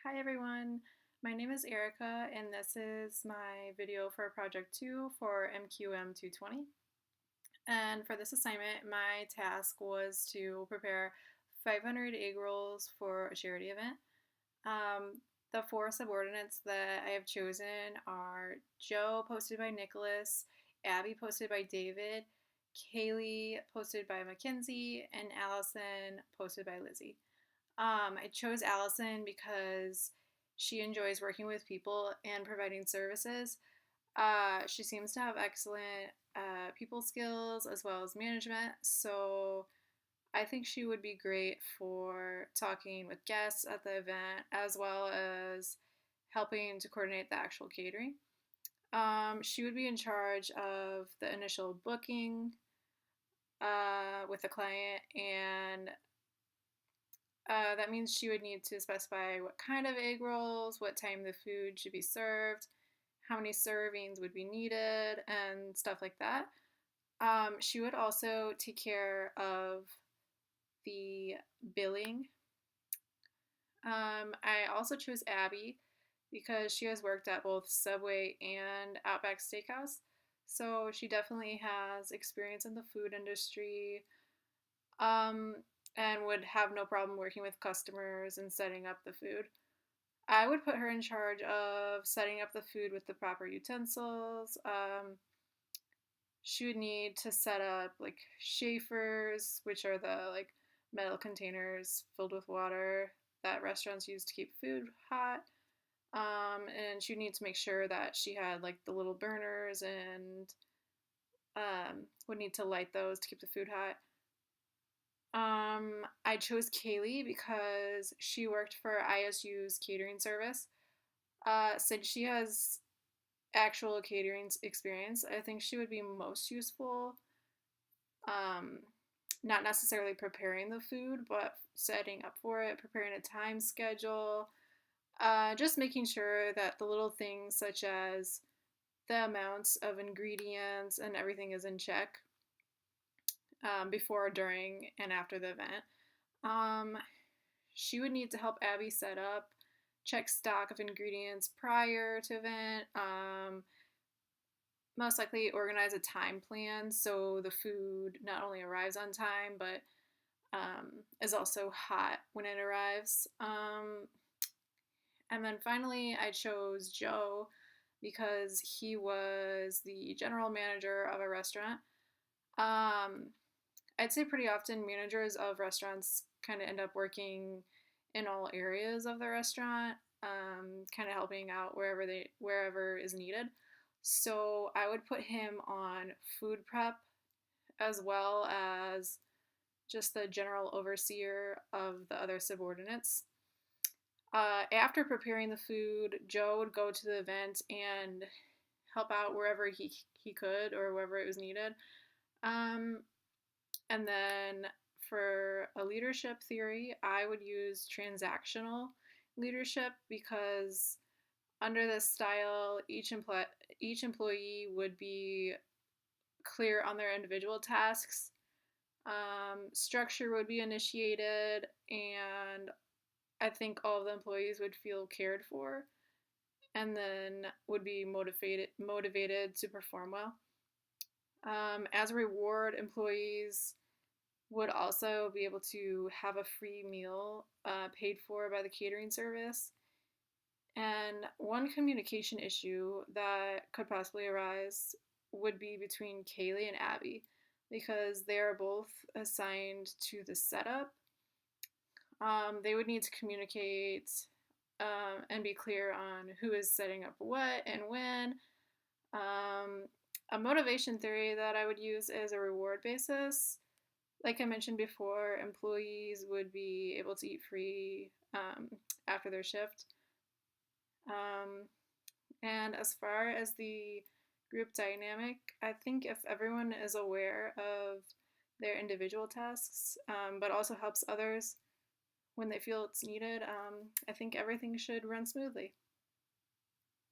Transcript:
Hi everyone, my name is Erica and this is my video for Project 2 for MQM 220. And for this assignment, my task was to prepare 500 egg rolls for a charity event. The four subordinates that I have chosen are Joe, posted by Nicholas, Abby, posted by David, Kaylee, posted by Mackenzie, and Allison, posted by Lizzie. I chose Allison because she enjoys working with people and providing services. She seems to have excellent people skills as well as management, so I think she would be great for talking with guests at the event as well as helping to coordinate the actual catering. She would be in charge of the initial booking with the client, and that means she would need to specify what kind of egg rolls, what time the food should be served, how many servings would be needed, and stuff like that. She would also take care of the billing. I also chose Abby because she has worked at both Subway and Outback Steakhouse. So she definitely has experience in the food industry, um, and would have no problem working with customers and setting up the food. I would put her in charge of setting up the food with the proper utensils. She would need to set up like chafers, which are the like metal containers filled with water that restaurants use to keep food hot. And she would need to make sure that she had like the little burners and would need to light those to keep the food hot. I chose Kaylee because she worked for ISU's catering service. Since she has actual catering experience, I think she would be most useful. Um, Not necessarily preparing the food, but setting up for it, preparing a time schedule, just making sure that the little things such as the amounts of ingredients and everything is in check before, during, and after the event. Um, she would need to help Abby set up, check stock of ingredients prior to event, most likely organize a time plan so the food not only arrives on time but is also hot when it arrives. And then finally, I chose Joe because he was the general manager of a restaurant. Um, I'd say pretty often managers of restaurants kind of end up working in all areas of the restaurant, kind of helping out wherever is needed. So I would put him on food prep as well as just the general overseer of the other subordinates. After preparing the food, Joe would go to the event and help out wherever he could or wherever it was needed. Um, and then for a leadership theory, I would use transactional leadership because under this style, each employee would be clear on their individual tasks. Structure would be initiated, and I think all of the employees would feel cared for, and then would be motivated to perform well. As a reward, employees would also be able to have a free meal paid for by the catering service. And one communication issue that could possibly arise would be between Kaylee and Abby because they are both assigned to the setup. They would need to communicate and be clear on who is setting up what and when. Um, a motivation theory that I would use is a reward basis. Like I mentioned before, employees would be able to eat free after their shift. Um, and as far as the group dynamic, I think if everyone is aware of their individual tasks, but also helps others when they feel it's needed, I think everything should run smoothly.